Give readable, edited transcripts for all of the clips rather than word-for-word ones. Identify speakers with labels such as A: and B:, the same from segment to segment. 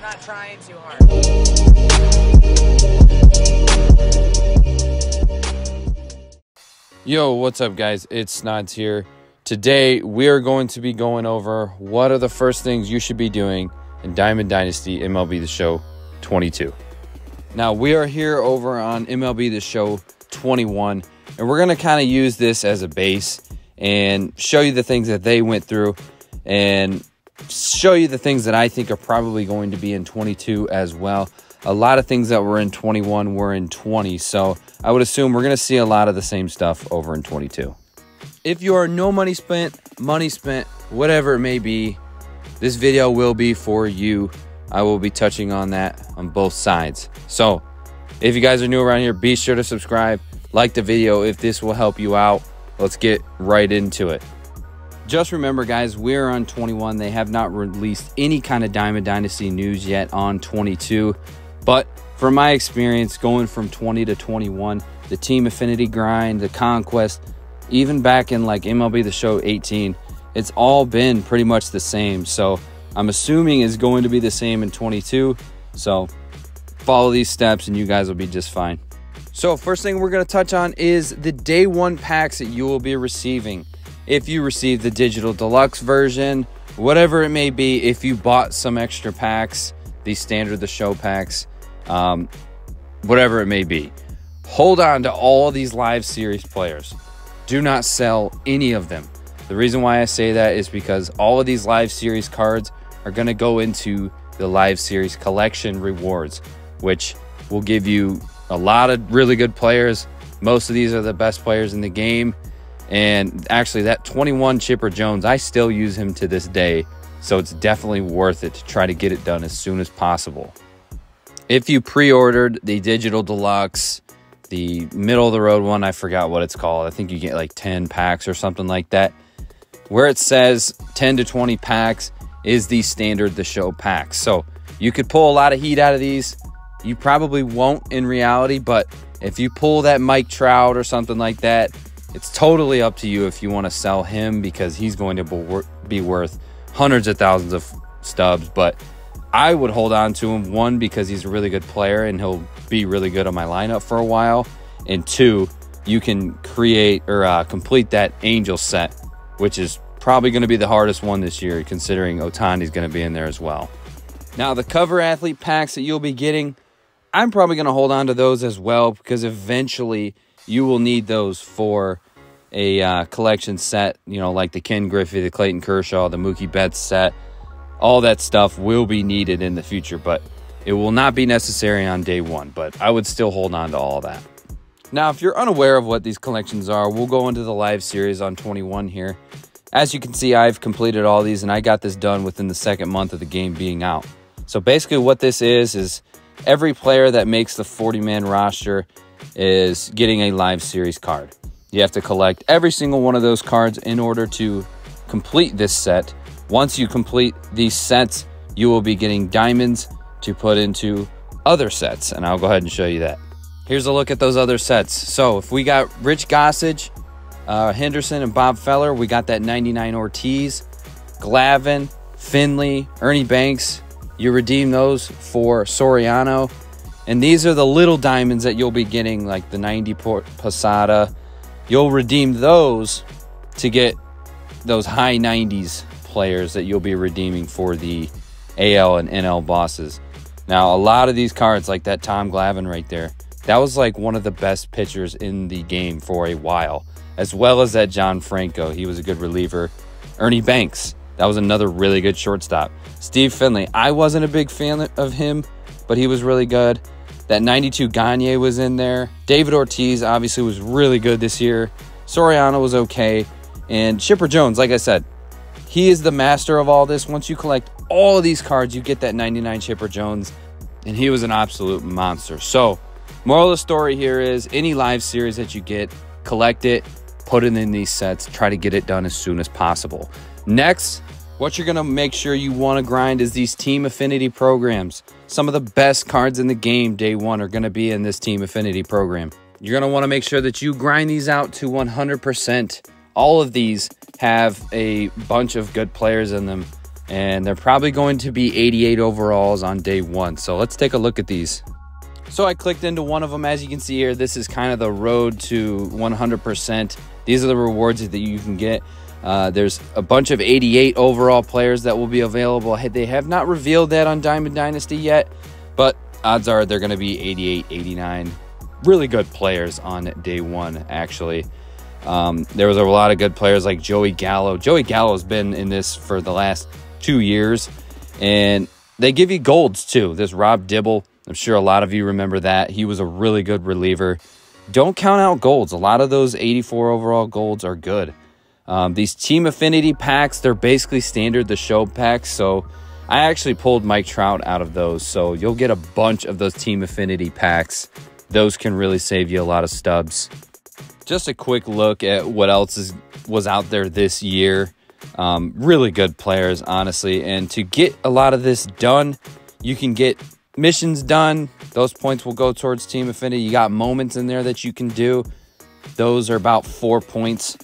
A: You're not trying too hard.
B: Yo, what's up guys? It's Snods here. Today we are going to be going over what are the first things you should be doing in Diamond Dynasty MLB The Show 22. Now we are here over on MLB The Show 21 and we're going to kind of use this as a base and show you the things that they went through and show you the things that I think are probably going to be in 22 as well. A lot of things that were in 21 were in 20, so I would assume we're going to see a lot of the same stuff over in 22. If you are no money spent, whatever it may be, this video will be for you. I will be touching on that on both sides. So if you guys are new around here, be sure to subscribe, like the video if this will help you out. Let's get right into it. Just remember, guys, we're on 21. They have not released any kind of Diamond Dynasty news yet on 22. But from my experience, going from 20 to 21, the Team Affinity grind, the Conquest, even back in like MLB The Show 18, it's all been pretty much the same. So I'm assuming it's going to be the same in 22. So follow these steps and you guys will be just fine. So first thing we're going to touch on is the day one packs that you will be receiving. If you receive the digital deluxe version, whatever it may be, if you bought some extra packs, the standard, the show packs, whatever it may be, hold on to all of these live series players. Do not sell any of them. The reason why I say that is because all of these live series cards are going to go into the live series collection rewards, which will give you a lot of really good players. Most of these are the best players in the game. And actually that 21 Chipper Jones, I still use him to this day. So it's definitely worth it to try to get it done as soon as possible. If you pre-ordered the digital deluxe, the middle of the road one, I forgot what it's called. I think you get like 10 packs or something like that. Where it says 10 to 20 packs is the standard, the show packs. So you could pull a lot of heat out of these. You probably won't in reality, but if you pull that Mike Trout or something like that, it's totally up to you if you want to sell him because he's going to be worth hundreds of thousands of stubs. But I would hold on to him, one, because he's a really good player and he'll be really good on my lineup for a while. And two, you can create or complete that Angel set, which is probably going to be the hardest one this year considering Ohtani's going to be in there as well. Now, the cover athlete packs that you'll be getting, I'm probably going to hold on to those as well because eventually you will need those for a collection set, you know, like the Ken Griffey, the Clayton Kershaw, the Mookie Betts set. All that stuff will be needed in the future, but it will not be necessary on day one. But I would still hold on to all that. Now, if you're unaware of what these collections are, we'll go into the live series on 21 here. As you can see, I've completed all these, and I got this done within the second month of the game being out. So basically what this is every player that makes the 40-man roster is getting a live series card. You have to collect every single one of those cards in order to complete this set. Once you complete these sets, you will be getting diamonds to put into other sets, and I'll go ahead and show you that. Here's a look at those other sets. So if we got Rich Gossage, Henderson, and Bob Feller, we got that 99 Ortiz, Glavine, Finley, Ernie Banks. You redeem those for Soriano. And these are the little diamonds that you'll be getting, like the 90 Posada. You'll redeem those to get those high 90s players that you'll be redeeming for the AL and NL bosses. Now, a lot of these cards, like that Tom Glavine right there, that was like one of the best pitchers in the game for a while, as well as that John Franco. He was a good reliever. Ernie Banks, that was another really good shortstop. Steve Finley, I wasn't a big fan of him, but he was really good. That 92 Gagne was in there. David Ortiz obviously was really good this year. Soriano was okay. And Chipper Jones, like I said, he is the master of all this. Once you collect all of these cards, you get that 99 Chipper Jones. And he was an absolute monster. So, moral of the story here is any live series that you get, collect it, put it in these sets, try to get it done as soon as possible. Next, what you're going to make sure you want to grind is these Team Affinity programs. Some of the best cards in the game day one are going to be in this Team Affinity program. You're going to want to make sure that you grind these out to 100%. All of these have a bunch of good players in them. and they're probably going to be 88 overalls on day 1. So let's take a look at these. So I clicked into one of them. As you can see here, this is kind of the road to 100%. These are the rewards that you can get. There's a bunch of 88 overall players that will be available. They have not revealed that on Diamond Dynasty yet, but odds are they're going to be 88, 89. Really good players on day 1, actually. There was a lot of good players like Joey Gallo. Joey Gallo has been in this for the last 2 years, and they give you golds too. There's Rob Dibble. I'm sure a lot of you remember that. He was a really good reliever. Don't count out golds. A lot of those 84 overall golds are good. These Team Affinity packs, they're basically standard the show packs. So I actually pulled Mike Trout out of those. So you'll get a bunch of those Team Affinity packs. Those can really save you a lot of stubs. Just a quick look at what else was out there this year. Really good players, honestly. And to get a lot of this done, you can get missions done. Those points will go towards Team Affinity. You got moments in there that you can do. Those are about 4 points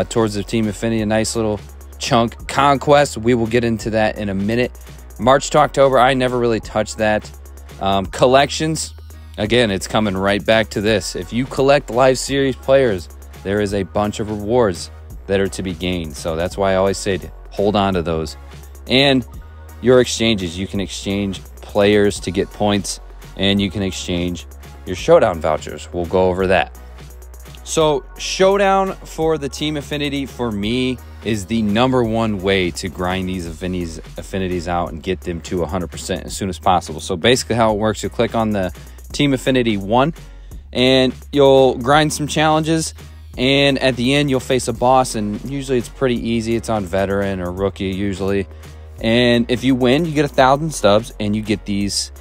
B: towards the Team Affinity. A nice little chunk. Conquest, we will get into that in a minute. March to October, I never really touched that. Collections, again, it's coming right back to this. If you collect Live Series players, there is a bunch of rewards that are to be gained. So that's why I always say to hold on to those. And your exchanges, you can exchange players to get points, and you can exchange your showdown vouchers. We'll go over that. So showdown for the Team Affinity for me is the #1 way to grind these affinities out and get them to 100% as soon as possible. So basically how it works, you click on the Team Affinity 1 and you'll grind some challenges, and at the end you'll face a boss, and usually it's pretty easy. It's on veteran or rookie usually. And if you win, you get 1,000 stubs, and you get these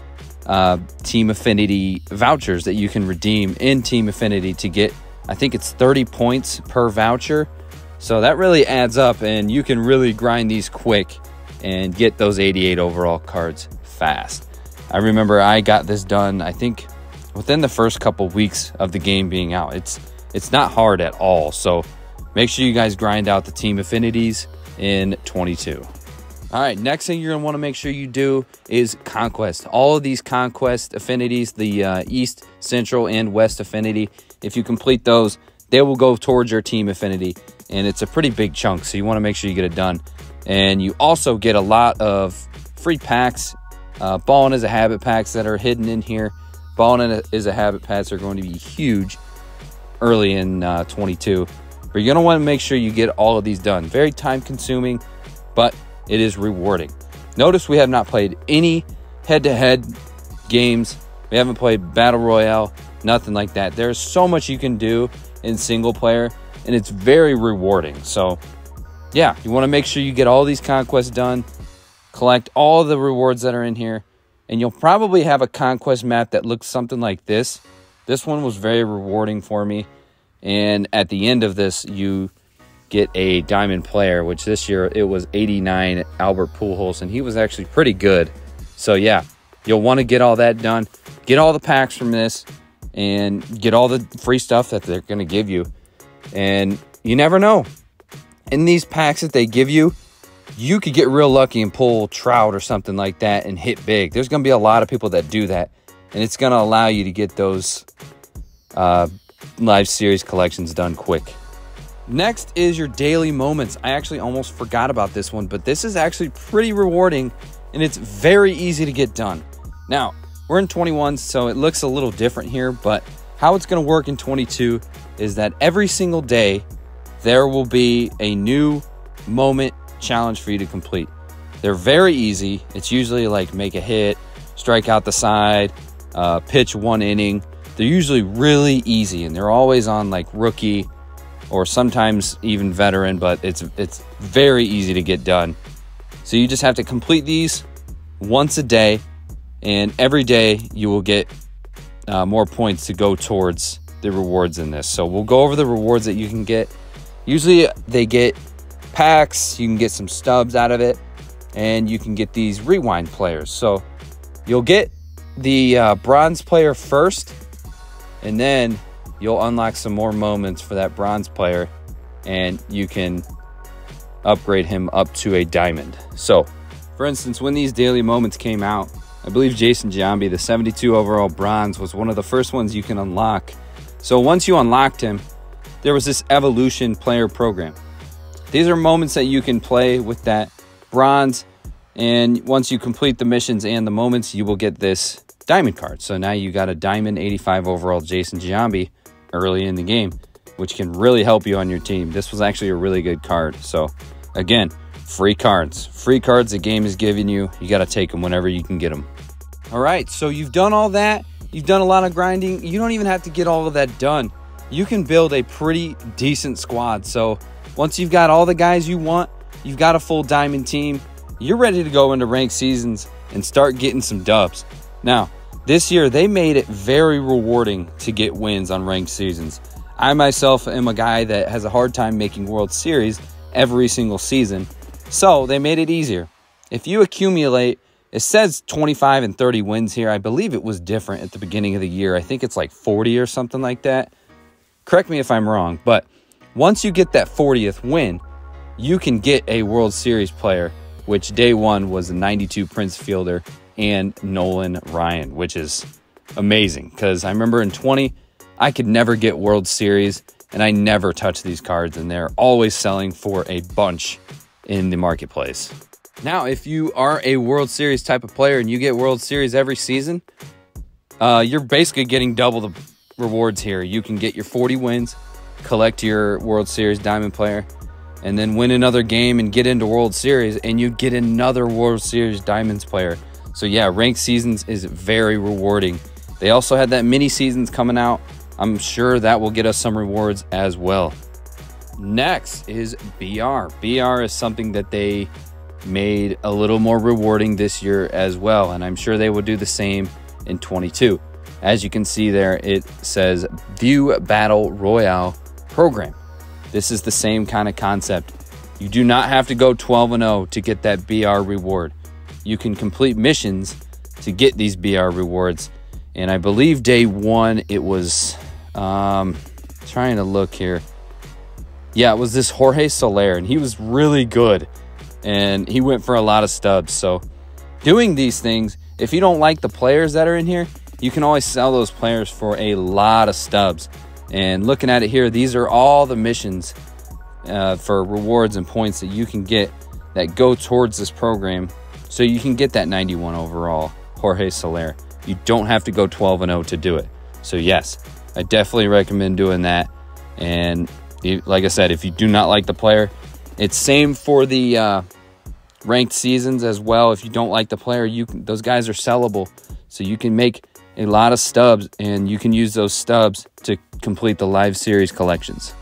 B: Team Affinity vouchers that you can redeem in Team Affinity to get, I think it's 30 points per voucher. So that really adds up, and you can really grind these quick and get those 88 overall cards fast. I remember I got this done, I think, within the first couple weeks of the game being out. It's not hard at all. So make sure you guys grind out the Team Affinities in 22. All right, next thing you're going to want to make sure you do is Conquest. All of these Conquest affinities, the East, Central, and West affinity, if you complete those, they will go towards your Team Affinity, and it's a pretty big chunk, so you want to make sure you get it done. And you also get a lot of free packs. Ballin' is a habit packs that are hidden in here. Ballin' is a habit packs are going to be huge early in 22. But you're going to want to make sure you get all of these done. Very time consuming, but it is rewarding. Notice we have not played any head-to-head games. We haven't played Battle Royale, nothing like that. There's so much you can do in single player, and it's very rewarding. So yeah, you want to make sure you get all these conquests done, collect all the rewards that are in here, and you'll probably have a conquest map that looks something like this. This one was very rewarding for me, and at the end of this, you get a diamond player, which this year it was 89 Albert Pujols, and he was actually pretty good. So yeah, you'll want to get all that done, get all the packs from this, and get all the free stuff that they're going to give you. And you never know, in these packs that they give you, you could get real lucky and pull Trout or something like that and hit big. There's going to be a lot of people that do that, and it's going to allow you to get those live series collections done quick. Next is your daily moments. I actually almost forgot about this one, but this is actually pretty rewarding, and it's very easy to get done. Now, we're in 21, so it looks a little different here, but how it's going to work in 22 is that every single day there will be a new moment challenge for you to complete. They're very easy. It's usually like make a hit, strike out the side, pitch 1 inning. They're usually really easy, and they're always on like rookie or sometimes even veteran, but it's very easy to get done. So you just have to complete these once a day, and every day you will get more points to go towards the rewards in this. So we'll go over the rewards that you can get. Usually they get packs, you can get some stubs out of it, and you can get these rewind players. So you'll get the bronze player first, and then you'll unlock some more moments for that bronze player, and you can upgrade him up to a diamond. So, for instance, when these daily moments came out, I believe Jason Giambi, the 72 overall bronze, was one of the first ones you can unlock. So once you unlocked him, there was this evolution player program. These are moments that you can play with that bronze, and once you complete the missions and the moments, you will get this diamond card. So now you got a diamond 85 overall Jason Giambi early in the game, which can really help you on your team. This was actually a really good card. So again, free cards the game is giving you. You got to take them whenever you can get them. All right, so you've done all that. You've done a lot of grinding. You don't even have to get all of that done. You can build a pretty decent squad. So once you've got all the guys you want, you've got a full diamond team, you're ready to go into ranked seasons and start getting some dubs. Now, this year, they made it very rewarding to get wins on ranked seasons. I myself am a guy that has a hard time making World Series every single season, so they made it easier. If you accumulate, it says 25 and 30 wins here. I believe it was different at the beginning of the year. I think it's like 40 or something like that. Correct me if I'm wrong, but once you get that 40th win, you can get a World Series player, which day one was the 92 Prince Fielder and Nolan Ryan, which is amazing because I remember in 20, I could never get World Series and I never touched these cards, and they're always selling for a bunch in the marketplace. Now, if you are a World Series type of player and you get World Series every season, you're basically getting double the rewards here. You can get your 40 wins, collect your World Series Diamond player, and then win another game and get into World Series, and you get another World Series Diamonds player. So yeah, ranked seasons is very rewarding. They also had that mini seasons coming out. I'm sure that will get us some rewards as well. Next is BR. BR is something that they made a little more rewarding this year as well, and I'm sure they will do the same in 22. As you can see there, it says View Battle Royale Program. This is the same kind of concept. You do not have to go 12-0 to get that BR reward. You can complete missions to get these BR rewards. And I believe day one, it was, trying to look here. Yeah, it was this Jorge Soler, and he was really good. And he went for a lot of stubs. So doing these things, if you don't like the players that are in here, you can always sell those players for a lot of stubs. And looking at it here, these are all the missions for rewards and points that you can get that go towards this program. So you can get that 91 overall Jorge Soler. You don't have to go 12-0 to do it. So yes, I definitely recommend doing that. And like I said, if you do not like the player, it's same for the ranked seasons as well. If you don't like the player, those guys are sellable. So you can make a lot of stubs, and you can use those stubs to complete the live series collections.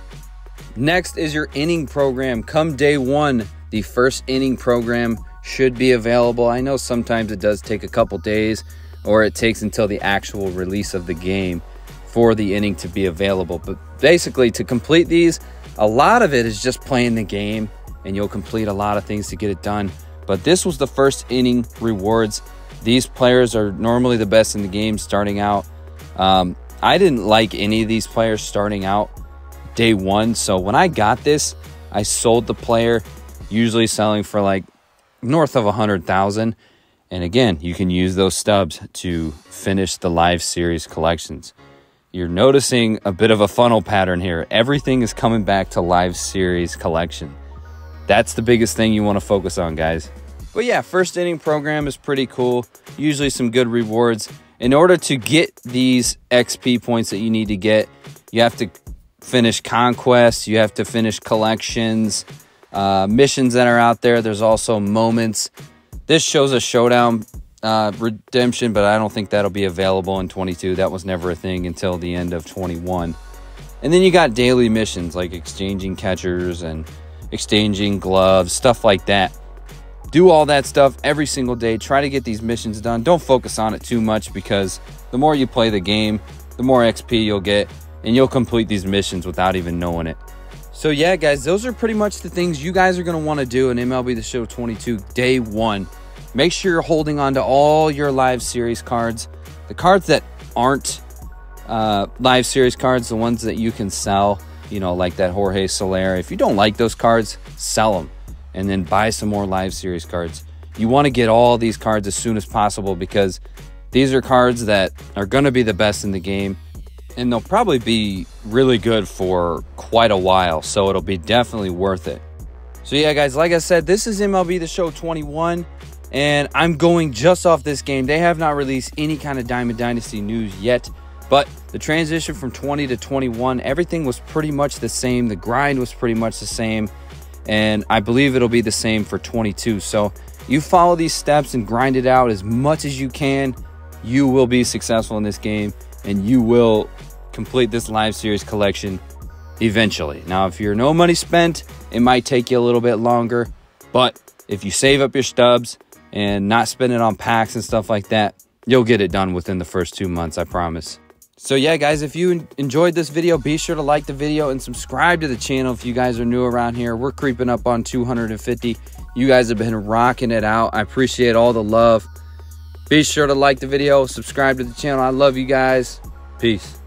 B: Next is your inning program. Come day one, the first inning program should be available. I know sometimes it does take a couple days, or it takes until the actual release of the game for the inning to be available. But basically, to complete these, a lot of it is just playing the game, and you'll complete a lot of things to get it done. But this was the first inning rewards. These players are normally the best in the game starting out. I didn't like any of these players starting out day one. So when I got this, I sold the player, usually selling for like north of 100,000. And again, you can use those stubs to finish the live series collections. You're noticing a bit of a funnel pattern here. Everything is coming back to live series collection. That's the biggest thing you want to focus on, guys. But yeah, first inning program is pretty cool. Usually some good rewards. In order to get these XP points that you need to get, you have to finish conquests, you have to finish collections, missions that are out there. There's also moments. This shows a showdown redemption, but I don't think that'll be available in 22. That was never a thing until the end of 21. And then you got daily missions like exchanging catchers and exchanging gloves, stuff like that. Do all that stuff every single day. Try to get these missions done. Don't focus on it too much, because the more you play the game, the more XP you'll get, and you'll complete these missions without even knowing it. So yeah, guys, those are pretty much the things you guys are going to want to do in MLB The Show 22 day one. Make sure you're holding on to all your live series cards. The cards that aren't live series cards, the ones that you can sell, you know, like that Jorge Soler. If you don't like those cards, sell them. and then buy some more live series cards. You want to get all these cards as soon as possible because these are cards that are going to be the best in the game, and they'll probably be really good for quite a while, so it'll be definitely worth it. So yeah, guys, like I said, this is MLB The Show 21, and I'm going just off this game. They have not released any kind of Diamond Dynasty news yet, but the transition from 20 to 21, everything was pretty much the same. The grind was pretty much the same, and I believe it'll be the same for 22. So you follow these steps and grind it out as much as you can, you will be successful in this game, and you will complete this live series collection eventually. Now, if you're no money spent, it might take you a little bit longer, but if you save up your stubs and not spend it on packs and stuff like that, you'll get it done within the first 2 months, I promise. So yeah, guys, if you enjoyed this video, be sure to like the video and subscribe to the channel if you guys are new around here. We're creeping up on 250. You guys have been rocking it out. I appreciate all the love. Be sure to like the video, subscribe to the channel. I love you guys. Peace.